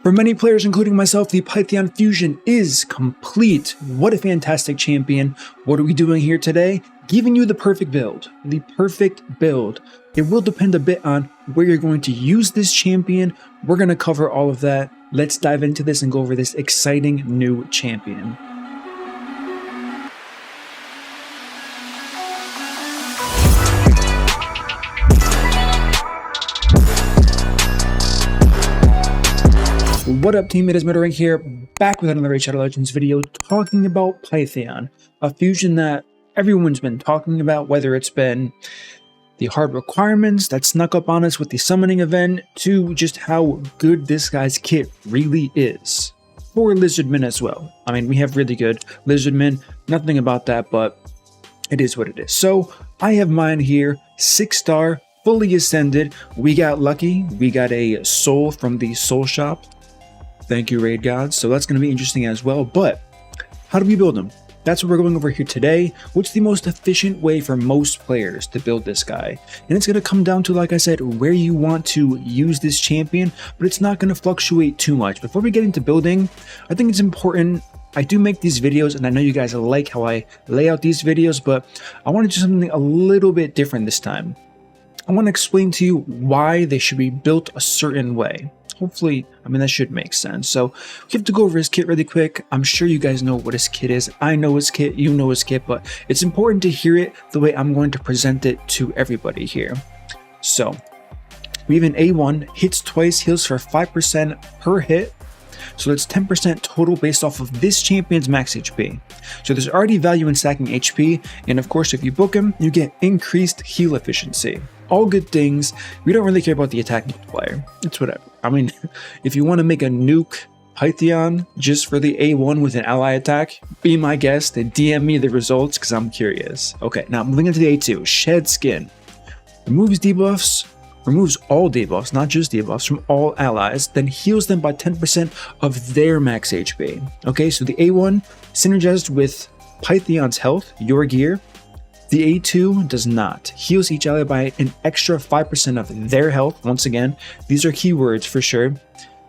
For many players, including myself, the Pythion fusion is complete. What a fantastic champion. What are we doing here today? Giving you the perfect build. The perfect build. It will depend a bit on where you're going to use this champion. We're going to cover all of that. Let's dive into this and go over this exciting new champion. What up team, it is MurderInc here, back with another Shadow Legends video talking about Pythion, a fusion that everyone's been talking about, whether it's been the hard requirements that snuck up on us with the summoning event, to just how good this guy's kit really is. For Lizardmen as well. I mean, we have really good Lizardmen, nothing about that, but it is what it is. So, I have mine here, 6-star, fully ascended. We got lucky, we got a soul from the soul shop. Thank you, Raid Gods. So that's going to be interesting as well. But how do we build them? That's what we're going over here today. What's the most efficient way for most players to build this guy? And it's going to come down to, like I said, where you want to use this champion, but it's not going to fluctuate too much. Before we get into building, I think it's important. I do make these videos, and I know you guys like how I lay out these videos, but I want to do something a little bit different this time. I want to explain to you why they should be built a certain way. Hopefully, I mean, that should make sense. So we have to go over his kit really quick. I'm sure you guys know what his kit is. I know his kit, you know his kit, but it's important to hear it the way I'm going to present it to everybody here. So we have an A1, hits twice, heals for 5% per hit. So that's 10% total based off of this champion's max HP. So there's already value in stacking HP, and of course if you book him, you get increased heal efficiency. All good things. We don't really care about the attack multiplier. It's whatever. I mean, if you want to make a nuke Pythion just for the A1 with an ally attack, be my guest and DM me the results because I'm curious. Okay, now moving into the A2, Shed Skin. Removes debuffs, removes all debuffs, not just debuffs, from all allies, then heals them by 10% of their max HP. Okay, so the A1 synergized with Pythion's health, your gear. The A2 does not. Heals each ally by an extra 5% of their health. Once again, these are keywords for sure.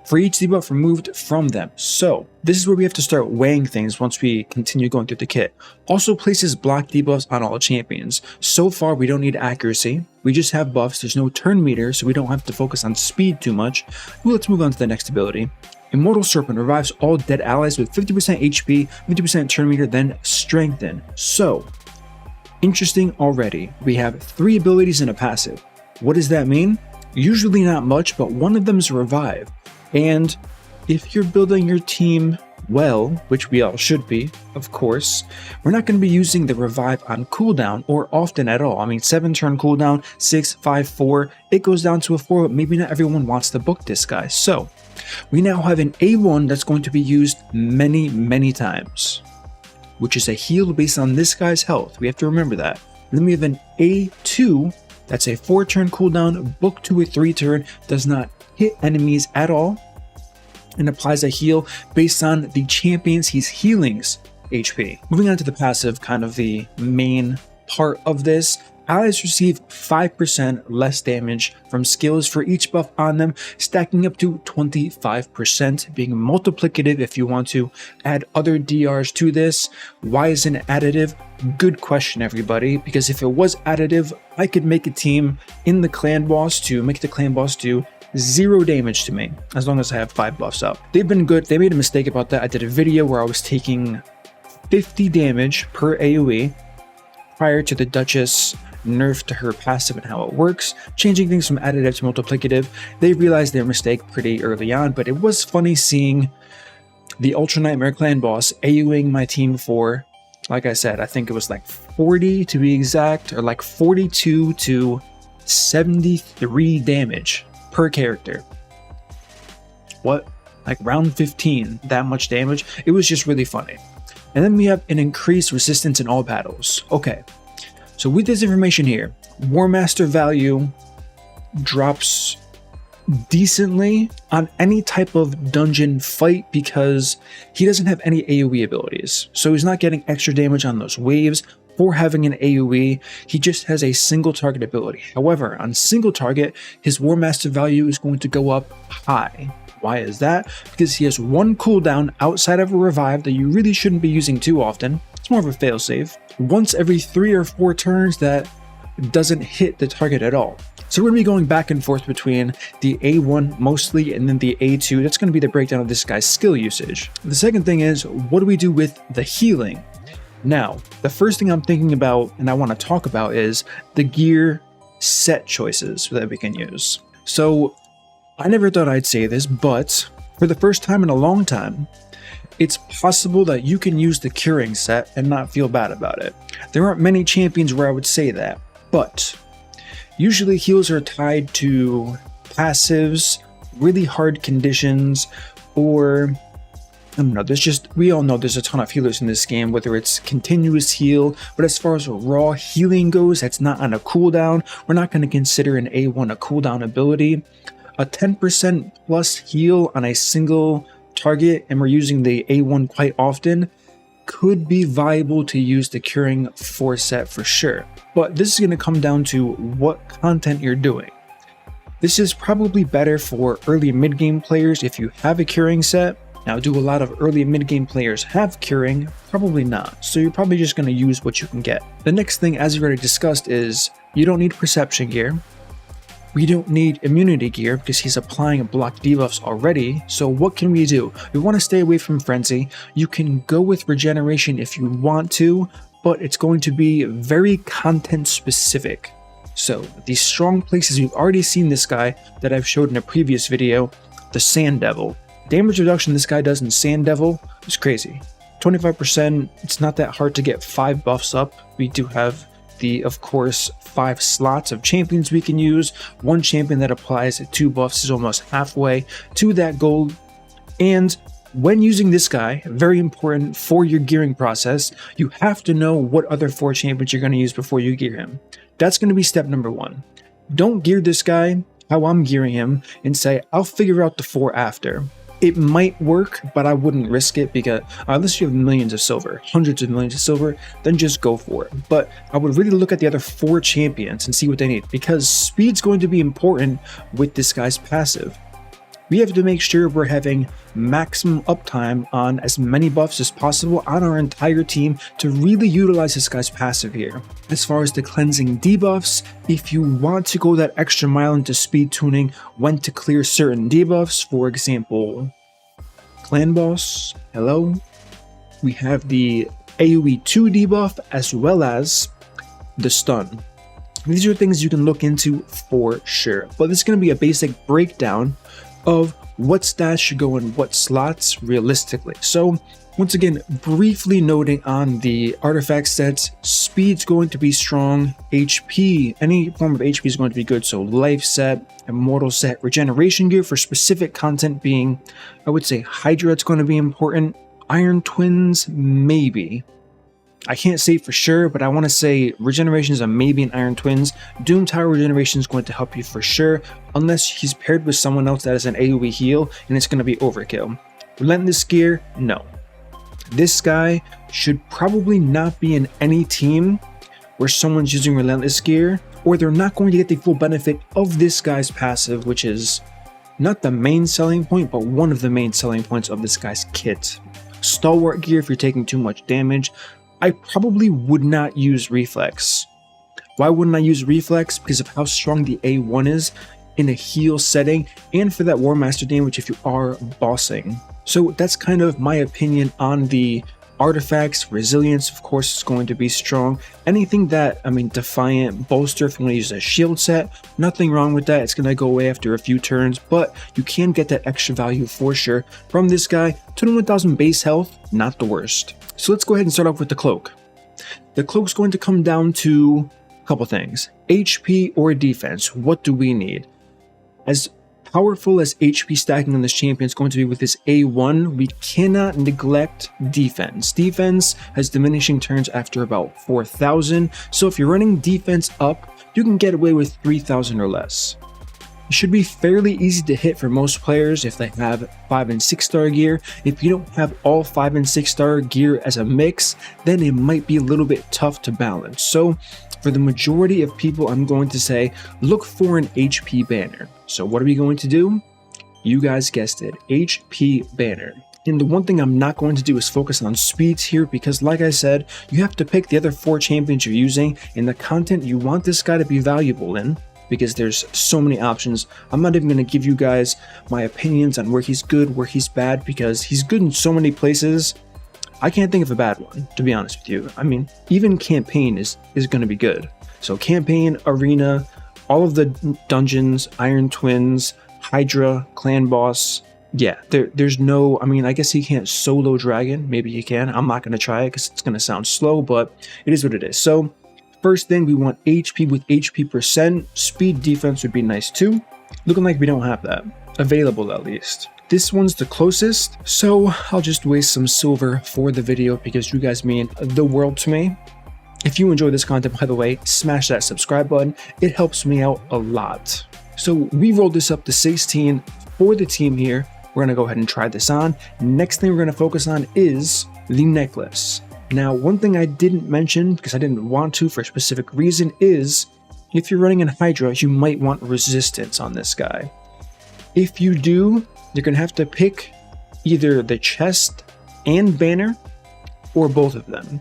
For each debuff removed from them. So, this is where we have to start weighing things once we continue going through the kit. Also places block debuffs on all champions. So far, we don't need accuracy. We just have buffs. There's no turn meter, so we don't have to focus on speed too much. Well, let's move on to the next ability. Immortal Serpent revives all dead allies with 50% HP, 50% turn meter, then strengthen. So, interesting already. We have 3 abilities and a passive. What does that mean? Usually not much, but one of them is revive. And if you're building your team well, which we all should be, of course, we're not going to be using the revive on cooldown or often at all. I mean, 7 turn cooldown, 6, 5, 4, it goes down to a 4, but maybe not everyone wants to book this guy. So we now have an A1 that's going to be used many times, which is a heal based on this guy's health. We have to remember that. Then we have an A2, that's a 4-turn cooldown, book to a 3-turn, does not hit enemies at all, and applies a heal based on the champion's he's healing's HP. Moving on to the passive, kind of the main part of this. Allies receive 5% less damage from skills for each buff on them, stacking up to 25%, being multiplicative if you want to add other DRs to this. Why isn't it additive? Good question, everybody, because if it was additive, I could make a team in the clan boss to make the clan boss do 0 damage to me, as long as I have 5 buffs up. They've been good. They made a mistake about that. I did a video where I was taking 50 damage per AoE prior to the Duchess nerf to her passive and how it works, changing things from additive to multiplicative. They realized their mistake pretty early on, but it was funny seeing the Ultra Nightmare Clan boss AoEing my team for, like I said, I think it was like 40 to be exact, or like 42 to 73 damage per character. What? Like round 15, that much damage? It was just really funny. And then we have an increased resistance in all battles. Okay. So with this information here, Warmaster value drops decently on any type of dungeon fight because he doesn't have any AoE abilities. So he's not getting extra damage on those waves for having an AoE. He just has a single target ability. However, on single target, his Warmaster value is going to go up high. Why is that? Because he has one cooldown outside of a revive that you really shouldn't be using too often. It's more of a failsafe. Once every 3 or 4 turns that doesn't hit the target at all. So we're going to be going back and forth between the A1 mostly and then the A2. That's going to be the breakdown of this guy's skill usage. The second thing is, what do we do with the healing? Now, the first thing I'm thinking about and I want to talk about is the gear set choices that we can use. So I never thought I'd say this, but for the first time in a long time, it's possible that you can use the curing set and not feel bad about it. There aren't many champions where I would say that, but usually heals are tied to passives, really hard conditions, or I don't know, we all know there's a ton of healers in this game, whether it's continuous heal, but as far as raw healing goes, that's not on a cooldown. We're not going to consider an A1 a cooldown ability. A 10% plus heal on a single target, and we're using the A1 quite often, could be viable to use the curing 4 set for sure. But this is going to come down to what content you're doing. This is probably better for early mid-game players if you have a curing set. Now, do a lot of early mid-game players have curing? Probably not. So you're probably just going to use what you can get. The next thing, as we already discussed, is you don't need perception gear. We don't need immunity gear because he's applying block debuffs already. So what can we do? We want to stay away from frenzy. You can go with regeneration if you want to, but it's going to be very content specific. So these strong places, we've already seen this guy that I've showed in a previous video, the Sand Devil. Damage reduction this guy does in Sand Devil is crazy. 25%, it's not that hard to get 5 buffs up. We do have of course, 5 slots of champions we can use. One champion that applies 2 buffs is almost halfway to that goal. And when using this guy, very important for your gearing process, you have to know what other 4 champions you're going to use before you gear him. That's going to be step number 1. Don't gear this guy how I'm gearing him and say, I'll figure out the 4 after. It might work, but I wouldn't risk it because unless you have millions of silver, hundreds of millions of silver, then just go for it. But I would really look at the other 4 champions and see what they need, because speed's going to be important with this guy's passive. We have to make sure we're having maximum uptime on as many buffs as possible on our entire team to really utilize this guy's passive here. As far as the cleansing debuffs, if you want to go that extra mile into speed tuning when to clear certain debuffs, for example, Clan Boss, hello, we have the AoE 2 debuff as well as the stun. These are things you can look into for sure, but this is going to be a basic breakdown of what stats should go in what slots realistically. So once again, briefly noting on the artifact sets, speed's going to be strong, HP, any form of HP is going to be good, so life set, immortal set, regeneration gear for specific content being, I would say Hydra, it's going to be important, Iron Twins, maybe. I can't say for sure, but I want to say regeneration is a maybe in Iron Twins. Doom Tower regeneration is going to help you for sure, unless he's paired with someone else that is an AoE heal, and it's going to be overkill. Relentless gear, no. This guy should probably not be in any team where someone's using Relentless gear, or they're not going to get the full benefit of this guy's passive, which is not the main selling point, but one of the main selling points of this guy's kit. Stalwart gear if you're taking too much damage. I probably would not use Reflex. Why wouldn't I use Reflex? Because of how strong the A1 is in a heal setting, and for that Warmaster damage if you are bossing. So that's kind of my opinion on the artifacts. Resilience, of course, is going to be strong. Anything that, Defiant, Bolster, if you want to use a shield set, nothing wrong with that. It's going to go away after a few turns, but you can get that extra value for sure from this guy. 21,000 base health, not the worst. So let's go ahead and start off with the cloak. The cloak's going to come down to a couple things. HP or defense, what do we need? As powerful as HP stacking on this champion is going to be with this A1, we cannot neglect defense. Defense has diminishing turns after about 4,000, so if you're running defense up, you can get away with 3,000 or less. It should be fairly easy to hit for most players if they have 5 and 6 star gear. If you don't have all 5 and 6 star gear as a mix, then it might be a little bit tough to balance. So for the majority of people, I'm going to say look for an HP banner. So what are we going to do? You guys guessed it, HP banner. And the one thing I'm not going to do is focus on speeds here, because like I said, you have to pick the other 4 champions you're using and the content you want this guy to be valuable in, because there's so many options. I'm not even going to give you guys my opinions on where he's good, where he's bad, because he's good in so many places. I can't think of a bad one, to be honest with you. I mean, even campaign is going to be good. So campaign, arena, all of the dungeons, Iron Twins, Hydra, Clan Boss. Yeah, there's no, I mean, I guess he can't solo dragon. Maybe he can. I'm not going to try it because it's going to sound slow, but it is what it is. So first thing, we want HP with HP percent. Speed defense would be nice too. Looking like we don't have that available, at least. This one's the closest, so I'll just waste some silver for the video because you guys mean the world to me. If you enjoy this content, by the way, smash that subscribe button. It helps me out a lot. So we rolled this up to 16 for the team here. We're going to go ahead and try this on. Next thing we're going to focus on is the necklace. Now, one thing I didn't mention, because I didn't want to for a specific reason, is if you're running in Hydra, you might want resistance on this guy. If you do, you're going to have to pick either the chest and banner or both of them.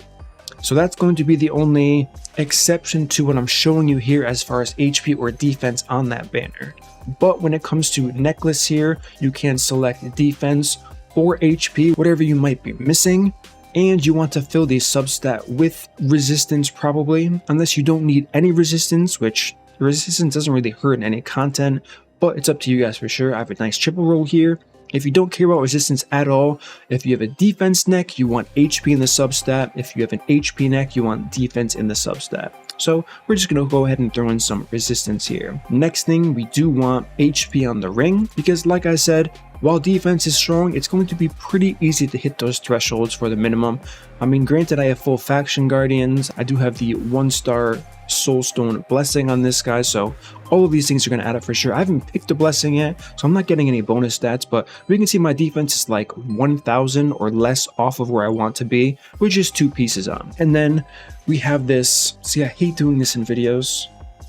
So that's going to be the only exception to what I'm showing you here as far as HP or defense on that banner. But when it comes to necklace here, you can select defense or HP, whatever you might be missing. And you want to fill the substat with resistance probably, unless you don't need any resistance, which resistance doesn't really hurt any content, but it's up to you guys for sure. I have a nice triple roll here. If you don't care about resistance at all, if you have a defense neck, you want HP in the substat. If you have an HP neck, you want defense in the substat. So we're just going to go ahead and throw in some resistance here. Next thing, we do want HP on the ring, because like I said, while defense is strong, it's going to be pretty easy to hit those thresholds for the minimum. I mean, granted, I have full faction guardians. I do have the 1-star soulstone blessing on this guy, so all of these things are going to add up for sure. I haven't picked a blessing yet, so I'm not getting any bonus stats, but we can see my defense is like 1,000 or less off of where I want to be, with just 2 pieces on. And then we have this, see, I hate doing this in videos.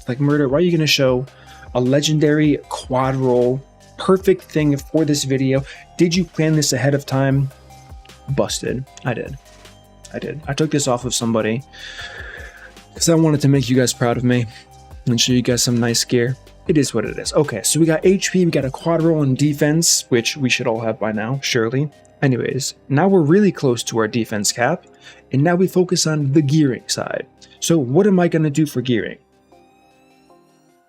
Like, Murder, why are you going to show a legendary quad roll? Perfect thing for this video. Did you plan this ahead of time? Busted. I did. I took this off of somebody because I wanted to make you guys proud of me and show you guys some nice gear. It is what it is. Okay, so we got HP, we got a quad roll and defense, which we should all have by now, surely. Anyways, now we're really close to our defense cap, and now we focus on the gearing side. So what am I going to do for gearing?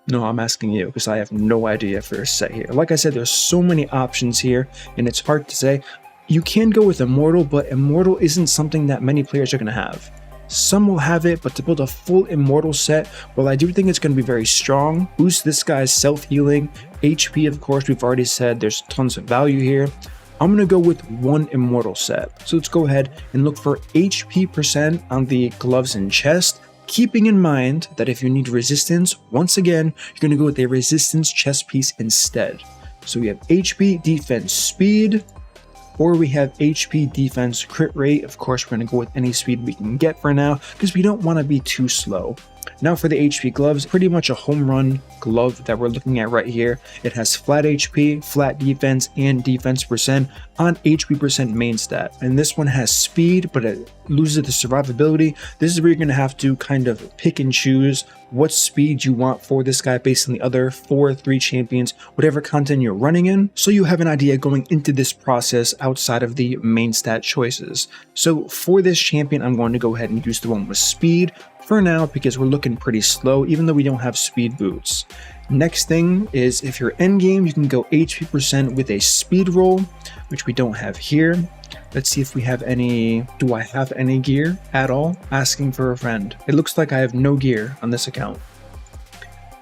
No, I'm asking you because I have no idea for a set here. Like I said, there's so many options here, and it's hard to say. You can go with Immortal, but Immortal isn't something that many players are going to have. Some will have it, but to build a full Immortal set, well, I do think it's going to be very strong. Boost this guy's self-healing. HP, of course, we've already said there's tons of value here. I'm going to go with 1 Immortal set. So let's go ahead and look for HP percent on the gloves and chest, keeping in mind that if you need resistance, once again, you're going to go with a resistance chest piece instead. So we have HP, defense, speed, or we have HP, defense, crit rate. Of course, we're going to go with any speed we can get for now because we don't want to be too slow. Now for the HP gloves, pretty much a home run glove that we're looking at right here. It has flat HP, flat defense, and defense percent on HP percent main stat. And this one has speed, but it loses the survivability. This is where you're going to have to kind of pick and choose what speed you want for this guy based on the other 4 or 3 champions, whatever content you're running in, so you have an idea going into this process outside of the main stat choices. So for this champion, I'm going to go ahead and use the one with speed for now because we're looking pretty slow, even though we don't have speed boots. Next thing is if you're endgame, you can go HP percent with a speed roll, which we don't have here. Let's see if we have any. Do I have any gear at all? Asking for a friend. It looks like I have no gear on this account.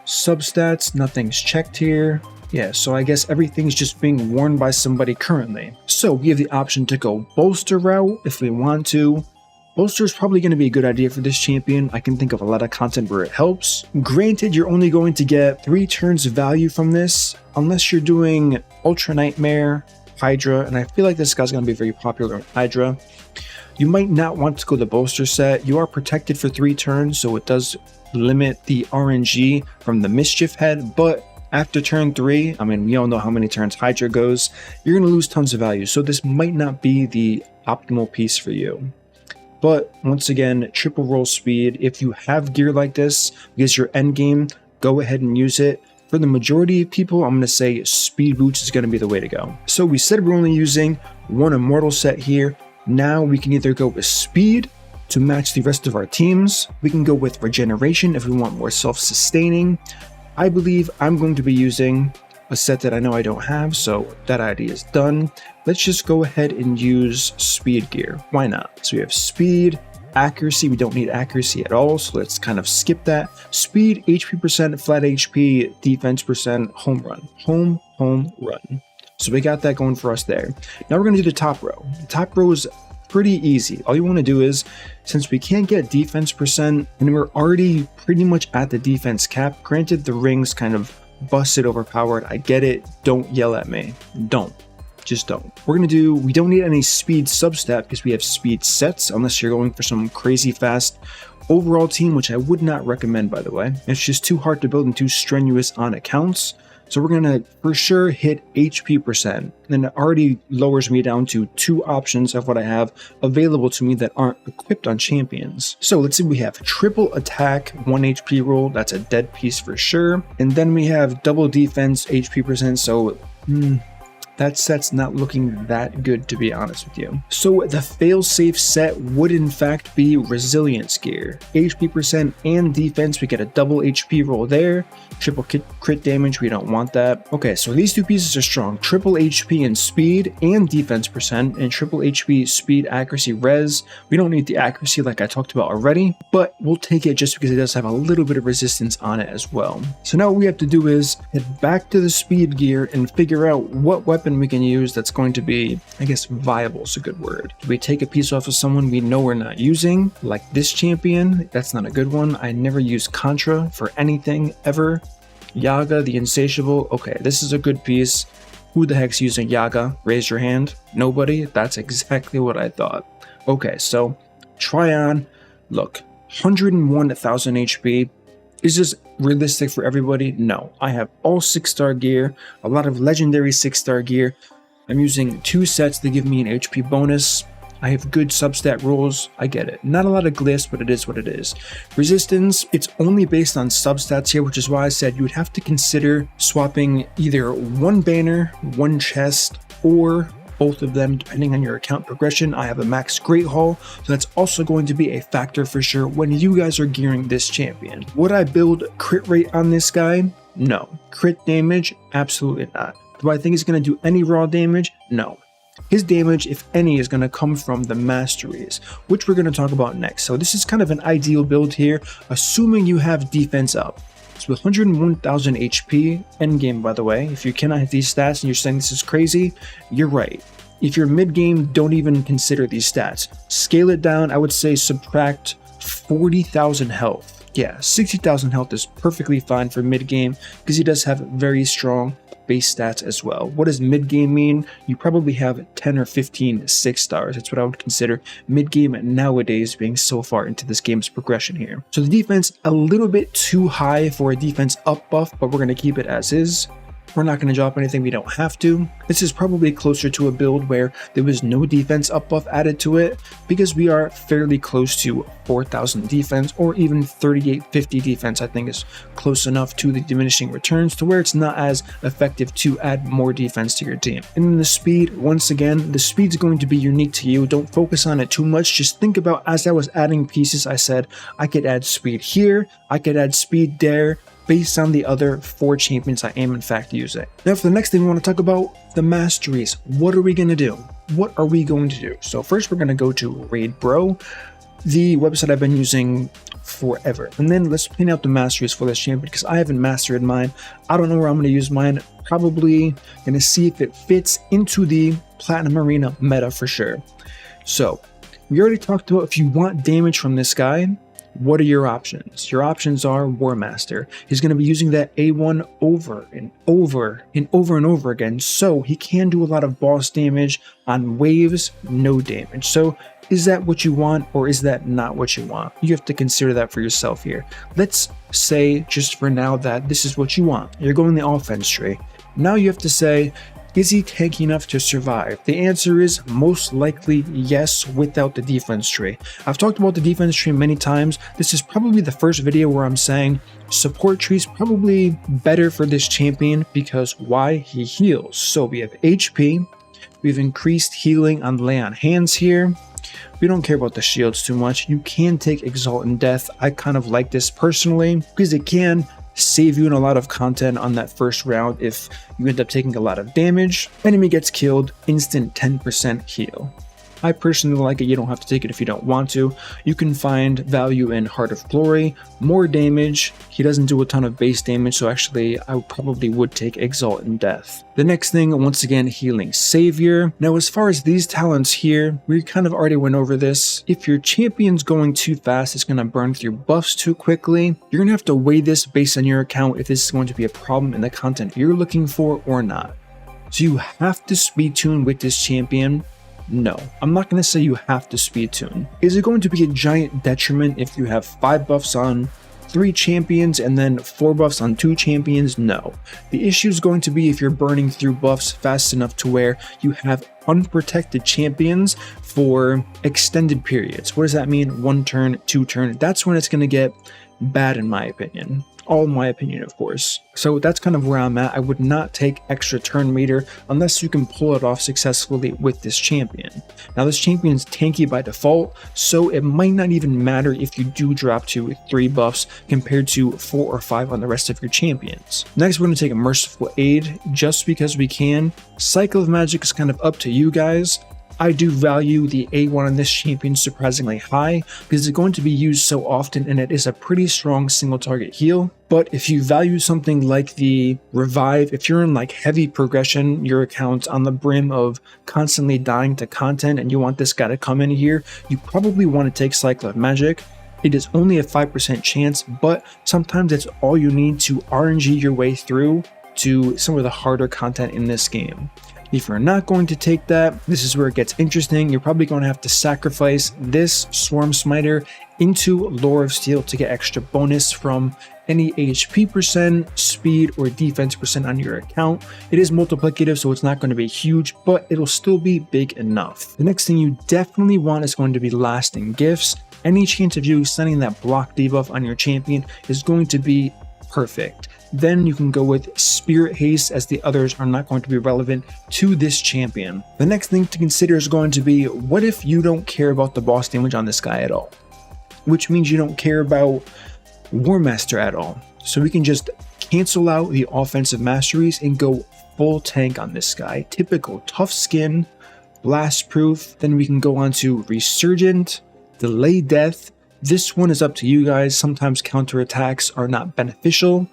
Substats, nothing's checked here. Yeah, so I guess everything's just being worn by somebody currently. So we have the option to go bolster route if we want to. Bolster is probably going to be a good idea for this champion. I can think of a lot of content where it helps. Granted, you're only going to get 3 turns of value from this, unless you're doing Ultra Nightmare, Hydra, and I feel like this guy's going to be very popular in Hydra. You might not want to go the bolster set. You are protected for 3 turns, so it does limit the RNG from the Mischief Head, but After turn 3, I mean, we all know how many turns Hydra goes, you're going to lose tons of value, so this might not be the optimal piece for you. But once again, triple roll speed, if you have gear like this, because your end game, go ahead and use it. For the majority of people, I'm going to say speed boots is going to be the way to go. So we said we're only using one immortal set here. Now we can either go with speed to match the rest of our teams. We can go with regeneration if we want more self-sustaining. I believe I'm going to be using a set that I know I don't have, so that idea is done. Let's just go ahead and use speed gear. Why not? So we have speed, accuracy. We don't need accuracy at all, so let's kind of skip that. Speed, HP percent, flat HP, defense percent, home run. Home run. So we got that going for us there. Now we're going to do the top row. The top row is pretty easy. All you want to do is, since we can't get defense percent, and we're already pretty much at the defense cap, granted the rings kind of busted, overpowered, I get it, don't yell at me. Just don't. We don't need any speed substat because we have speed sets, unless you're going for some crazy fast overall team, which I would not recommend, by the way. It's just too hard to build and too strenuous on accounts. So we're gonna for sure hit HP percent, and it already lowers me down to 2 options of what I have available to me that aren't equipped on champions. So let's see, we have triple attack, 1 HP roll, that's a dead piece for sure. And then we have double defense, HP percent, so that set's not looking that good, to be honest with you. So the fail-safe set would in fact be resilience gear. HP percent and defense, we get a double HP roll there. Triple crit damage, we don't want that. Okay, so these 2 pieces are strong. Triple HP and speed and defense percent, and triple HP, speed, accuracy, res. We don't need the accuracy like I talked about already, but we'll take it just because it does have a little bit of resistance on it as well. So now what we have to do is head back to the speed gear and figure out what weapon we can use that's going to be, I guess, viable is a good word. Do we take a piece off of someone we know we're not using, like this champion? That's not a good one. I never use Contra for anything ever. Yaga, the Insatiable. Okay, this is a good piece. Who the heck's using Yaga? Raise your hand. Nobody? That's exactly what I thought. Okay, so Tryon, look, 101,000 HP. Is this realistic for everybody? No. I have all 6-star gear, a lot of legendary 6-star gear. I'm using 2 sets to give me an HP bonus. I have good substat rolls. I get it. Not a lot of glyphs, but it is what it is. Resistance, it's only based on substats here, which is why I said you would have to consider swapping either 1 banner, 1 chest, or both of them depending on your account progression. I have a max Great Hall, so that's also going to be a factor for sure when you guys are gearing this champion. Would I build crit rate on this guy? No. Crit damage? Absolutely not. Do I think he's going to do any raw damage? No. His damage, if any, is going to come from the Masteries, which we're going to talk about next. So this is kind of an ideal build here, assuming you have defense up. So with 101,000 HP, endgame by the way, if you cannot hit these stats and you're saying this is crazy, you're right. If you're mid-game, don't even consider these stats. Scale it down, I would say subtract 40,000 health. Yeah, 60,000 health is perfectly fine for mid-game because he does have very strong base stats as well. What does mid-game mean? You probably have 10 or 15 6-stars. That's what I would consider mid-game nowadays, being so far into this game's progression here. So the defense, a little bit too high for a defense up buff, but we're going to keep it as is. We're not going to drop anything we don't have to. This is probably closer to a build where there was no defense up buff added to it because we are fairly close to 4,000 defense, or even 3850 defense I think is close enough to the diminishing returns to where it's not as effective to add more defense to your team. And then the speed, once again, the speed's going to be unique to you. Don't focus on it too much. Just think about, as I was adding pieces, I said I could add speed here, I could add speed there, based on the other 4 champions I am in fact using. Now for the next thing we want to talk about, the Masteries. What are we going to do? What are we going to do? So first we're going to go to Raid Bro, the website I've been using forever. And then let's plan out the Masteries for this champion because I haven't mastered mine. I don't know where I'm going to use mine. Probably going to see if it fits into the Platinum Arena meta for sure. So we already talked about if you want damage from this guy, What are your options? Your options are Warmaster. He's going to be using that A1 over and over and over and over again, so he can do a lot of boss damage on waves, no damage. So is that what you want, or is that not what you want? You have to consider that for yourself here. Let's say, just for now, that this is what you want. You're going the offense tree. Now you have to say, is he tanky enough to survive? The answer is most likely yes, without the defense tree. I've talked about the defense tree many times. This is probably the first video where I'm saying support tree is probably better for this champion because why? He heals. So we have HP, we've increased healing on lay on hands here. We don't care about the shields too much. You can take Exaltant Death. I kind of like this personally because it can save you in a lot of content on that first round if you end up taking a lot of damage. Enemy gets killed, instant 10% heal. I personally like it. You don't have to take it if you don't want to. You can find value in Heart of Glory, more damage. He doesn't do a ton of base damage, so actually I probably would take Exaltant Death. The next thing, once again, Healing Savior. Now as far as these talents here, we kind of already went over this. If your champion's going too fast, it's going to burn through buffs too quickly. You're going to have to weigh this based on your account if this is going to be a problem in the content you're looking for or not. So you have to speed tune with this champion. No, I'm not going to say you have to speed tune. Is it going to be a giant detriment if you have 5 buffs on 3 champions and then 4 buffs on 2 champions? No. The issue is going to be if you're burning through buffs fast enough to where you have unprotected champions for extended periods. What does that mean? 1 turn, 2 turn. That's when it's going to get bad in my opinion. All in my opinion, of course. So that's kind of where I'm at. I would not take extra turn meter unless you can pull it off successfully with this champion. Now this champion is tanky by default, so it might not even matter if you do drop to 3 buffs compared to 4 or 5 on the rest of your champions. Next, we're going to take a Merciful Aid just because we can. Cycle of Magic is kind of up to you guys. I do value the A1 on this champion surprisingly high because it's going to be used so often and it is a pretty strong single target heal. But if you value something like the Revive, if you're in like heavy progression, your account's on the brim of constantly dying to content and you want this guy to come in here, you probably want to take Cycle of Magic. It is only a 5% chance, but sometimes it's all you need to RNG your way through to some of the harder content in this game. If you're not going to take that, this is where it gets interesting. You're probably going to have to sacrifice this Swarm Smiter into Lore of Steel to get extra bonus from any HP percent, speed, or defense percent on your account. It is multiplicative, so it's not going to be huge, but it'll still be big enough. The next thing you definitely want is going to be Lasting Gifts. Any chance of you sending that block debuff on your champion is going to be perfect. Then you can go with Spirit Haste, as the others are not going to be relevant to this champion. The next thing to consider is going to be, what if you don't care about the boss damage on this guy at all? Which means you don't care about Warmaster at all. So we can just cancel out the offensive masteries and go full tank on this guy. Typical tough skin, blast proof. Then we can go on to Resurgent, Delay Death. This one is up to you guys. Sometimes counterattacks are not beneficial,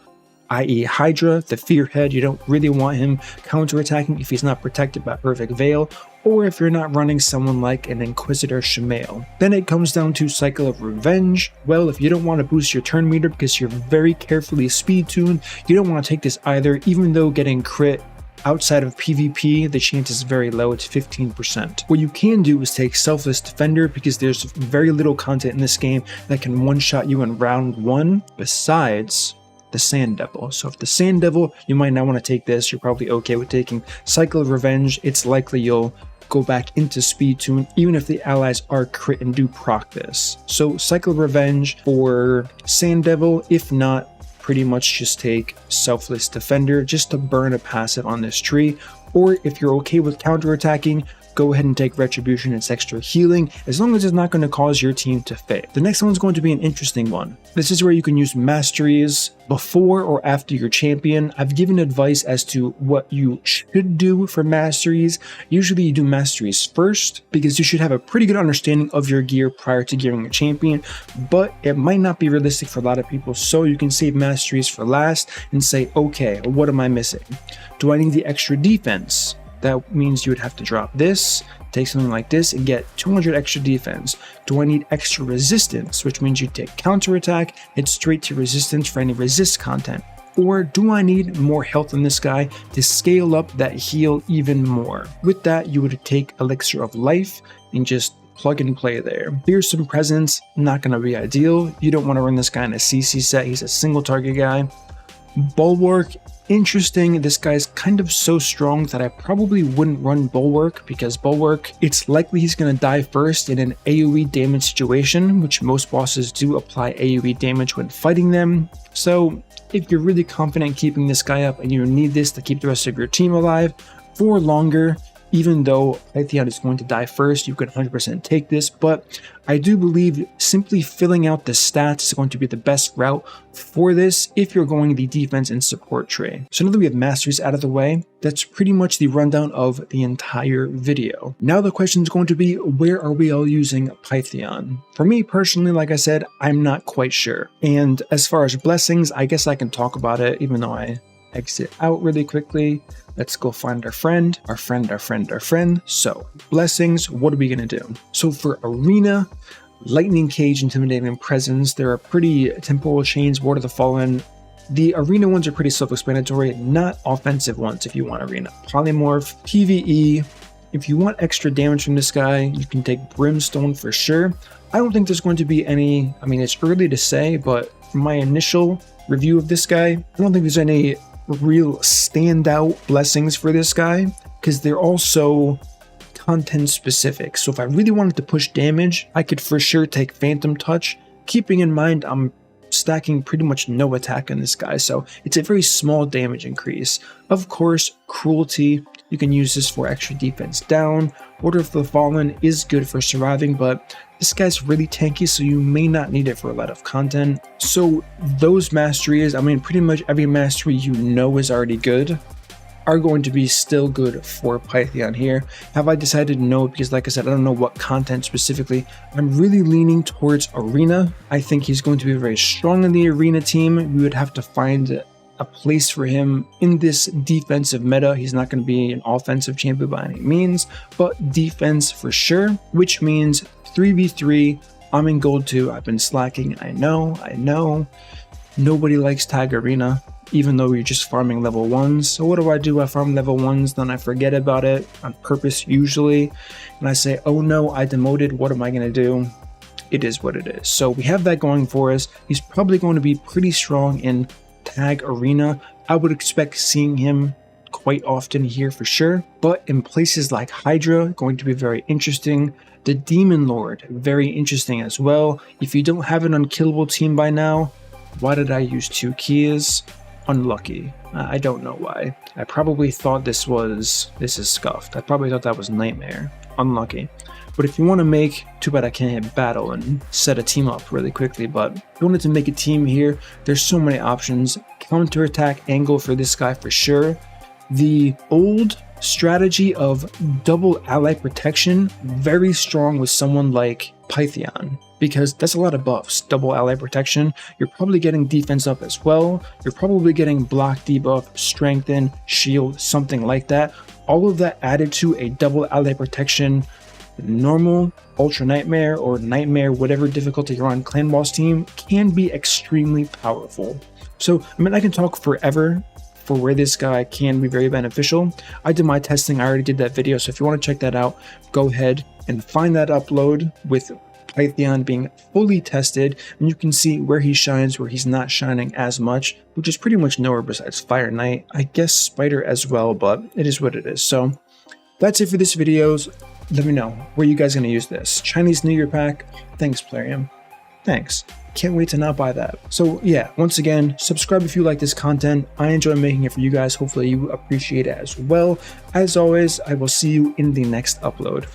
i.e. Hydra, the Fearhead. You don't really want him counterattacking if he's not protected by Perfect Veil, or if you're not running someone like an Inquisitor Shamail. Then it comes down to Cycle of Revenge. Well, if you don't want to boost your turn meter because you're very carefully speed tuned, you don't want to take this either, even though getting crit outside of PvP, the chance is very low, it's 15%. What you can do is take Selfless Defender because there's very little content in this game that can one-shot you in round 1 besides the Sand Devil. So if the Sand Devil, you might not want to take this, you're probably okay with taking Cycle of Revenge. It's likely you'll go back into speed tune even if the allies are crit and do proc this. So Cycle of Revenge for Sand Devil. If not, pretty much just take Selfless Defender just to burn a passive on this tree. Or if you're okay with counterattacking, go ahead and take Retribution. It's extra healing, as long as it's not going to cause your team to fail. The next one's going to be an interesting one. This is where you can use Masteries before or after your champion. I've given advice as to what you should do for Masteries. Usually you do Masteries first, because you should have a pretty good understanding of your gear prior to gearing your champion, but it might not be realistic for a lot of people, so you can save Masteries for last and say, okay, what am I missing? Do I need the extra defense? that means you would have to drop this, take something like this, and get 200 extra defense. Do I need extra resistance, which means you take counterattack, hit straight to resistance for any resist content? Or do I need more health in this guy to scale up that heal even more? With that, you would take Elixir of Life and just plug and play there. Fearsome Presence, not going to be ideal. You don't want to run this guy in a CC set. He's a single target guy. Bulwark, interesting. This guy's kind of so strong that I probably wouldn't run Bulwark, because Bulwark, it's likely he's going to die first in an AoE damage situation, which most bosses do apply AoE damage when fighting them. So if you're really confident keeping this guy up and you need this to keep the rest of your team alive for longer, even though Pythion is going to die first, you could 100% take this, but I do believe simply filling out the stats is going to be the best route for this if you're going the defense and support tray. So now that we have Masteries out of the way, that's pretty much the rundown of the entire video. Now the question is going to be, where are we all using Pythion? For me personally, like I said, I'm not quite sure. And as far as blessings, I guess I can talk about it, even though I exit out really quickly. Let's go find our friend. So, blessings, what are we gonna do? So for Arena, Lightning Cage, Intimidating Presence, there are pretty temporal chains, Ward of the Fallen. The Arena ones are pretty self-explanatory, not offensive ones if you want Arena. Polymorph, PvE, if you want extra damage from this guy, you can take Brimstone for sure. I don't think there's going to be any, I mean, it's early to say, but from my initial review of this guy, I don't think there's any real standout blessings for this guy, because they're also content specific. So if I really wanted to push damage, I could for sure take Phantom Touch, keeping in mind I'm stacking pretty much no attack on this guy, so it's a very small damage increase. Of course, Cruelty, you can use this for extra defense down. Order of the Fallen is good for surviving, but this guy's really tanky, so you may not need it for a lot of content. So those masteries, I mean, pretty much every mastery you know is already good, are going to be still good for Pythion here. Have I decided no? Because like I said, I don't know what content specifically. I'm really leaning towards Arena. I think he's going to be very strong in the Arena team. We would have to find a place for him in this defensive meta. He's not going to be an offensive champion by any means, but defense for sure, which means 3v3. I'm in gold 2. I've been slacking. I know. Nobody likes Tag Arena, even though you're just farming level 1s. So what do? I farm level 1s, then I forget about it on purpose usually, and I say, oh no, I demoted, what am I going to do? It is what it is. So we have that going for us. He's probably going to be pretty strong in Tag Arena. I would expect seeing him quite often here for sure, but in places like Hydra, going to be very interesting. The Demon Lord, very interesting as well. If you don't have an unkillable team by now, why did I use 2 keys? Unlucky. I don't know why. I probably thought this is scuffed. I probably thought that was Nightmare. Unlucky. But if you want to make, too bad I can't hit battle and set a team up really quickly, but if you wanted to make a team here, there's so many options. Counterattack angle for this guy for sure. The old strategy of double ally protection, very strong with someone like Pythion, because that's a lot of buffs. Double ally protection, you're probably getting defense up as well, you're probably getting block debuff, strengthen, shield, something like that. All of that added to a double ally protection normal, ultra nightmare, or nightmare, whatever difficulty you're on clan boss team, can be extremely powerful. So I mean, I can talk forever for where this guy can be very beneficial. I did my testing, I already did that video, so if you want to check that out, go ahead and find that upload with Pythion being fully tested, and you can see where he shines, where he's not shining as much, which is pretty much nowhere besides Fire Knight. I guess Spider as well, but it is what it is. So that's it for this video. Let me know, where you guys gonna use this? Chinese New Year pack? Thanks, Plarium. Thanks. Can't wait to not buy that. So yeah, once again, subscribe if you like this content. I enjoy making it for you guys. Hopefully you appreciate it as well. As always, I will see you in the next upload.